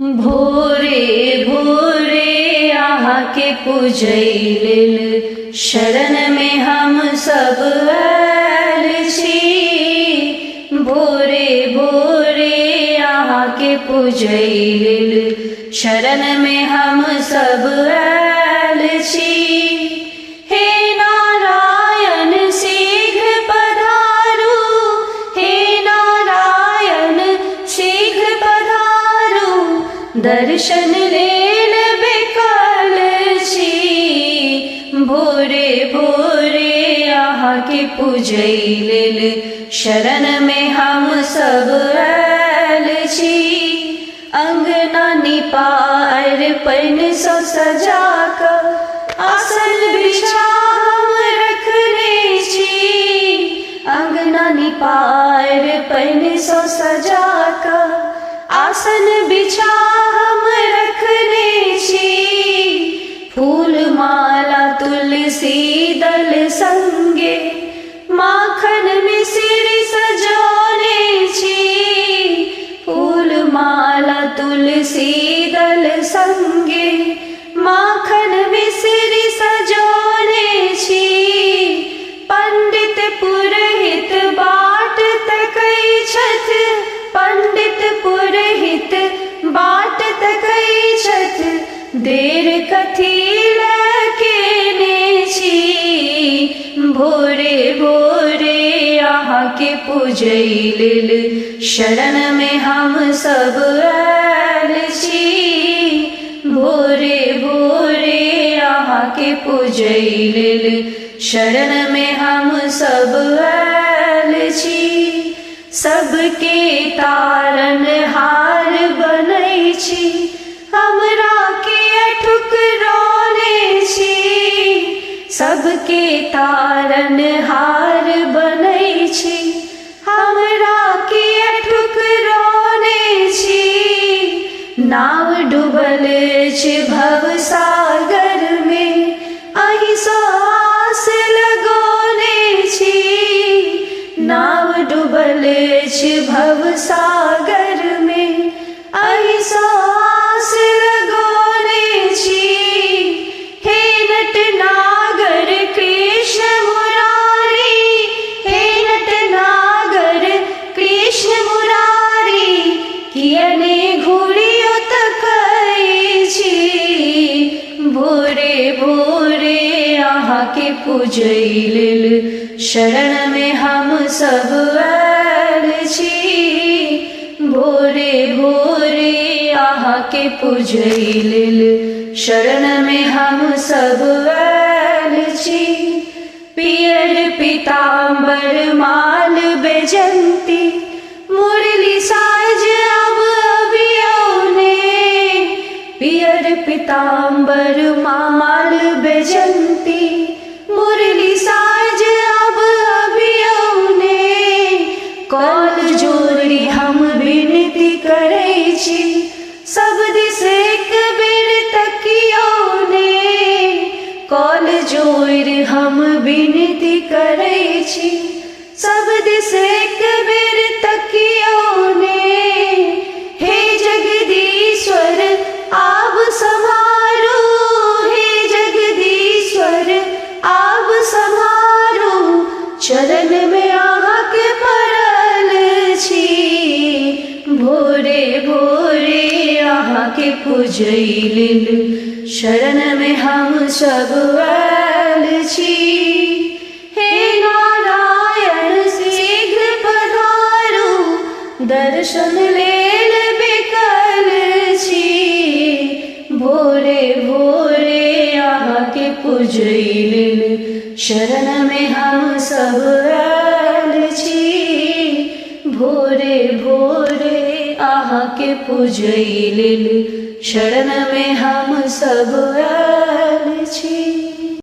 भोरे भोरे आके पूजैलिल शरण में हम सब आयल छी। भोरे भोरे आके पूजैलिल शरण में हम सब आयल छी। हे नारायण शीघ्र पधारू, हे नारायण शीघ्र पधारू, दर्शन लेल बेकल छी। भोरे भोरे आके पूजैलिल शरण में हम सब आयल छी। अंगना निपार पैन सो सजा कर आसन बिछा हम रखने छी। अंगना निपार पैन सो सजा कर आसन बिछा हम रखने छी। फूल माला तुलसी दल संगे माखन मिश्र सजौने छी। फूल माला तुलसी दल संगे माखन मिश्र सजौने छी। पंडित पुरोहित बाट तकै छथ, पंडित पुरोहित बाट तकै छथ, देर कथी केने छी। भोरे भोरे आके पूजैलिल शरण में हम सब आयल छी। भोरे भोरे आके पूजैलिल शरण में हम सब आयल छी। सबके तारन हार बनै छी, हमरा के ठुकराने छी। सबके तारन हार बनै छी, हमरा के ठुकराने छी। नाव डूबल छै भव सागर में, अहि सो आस लगौने छी। नाव डूबल छै भव सागर में, अहि सो आस लगौने छी। हे नटनागर कृष्ण मुरारी, हे नटनागर कृष्ण मुरारी, कियने घुरियो तकै छी। भोरे भोरे आके पूजैलिल शरण में हम सब आयल छी। भोरे भोरे आके पूजैलिल शरण में हम सब आयल छी। पियर पीताम्बर माल बेजंती, मुरली साज अब अभियौने। पियर पीताम्बर माल बेजंती, मुरली साज अब अभियौने। कल जोड़ी हम विनती करै छी, सब दिस एक बेर तकियौने। कल जोड़ हम विनती करै छी, सब दिस एक बेर तकियौने। हे जगदीश्वर आब सम्हारू, हे जगदीश्वर आब सम्हारू, चरण में आके पड़ल छी। भोरे भोरे आके पूजैलिल शरण में हम सब आयल छी। हे नारायण शीघ्र पधारू, दर्शन लेल बेकल छी। भोरे भोरे आके पूजैलिल शरण में हम सब आयल छी। भोरे भोरे आके पूजैलिल शरण में हम सब आयल छी।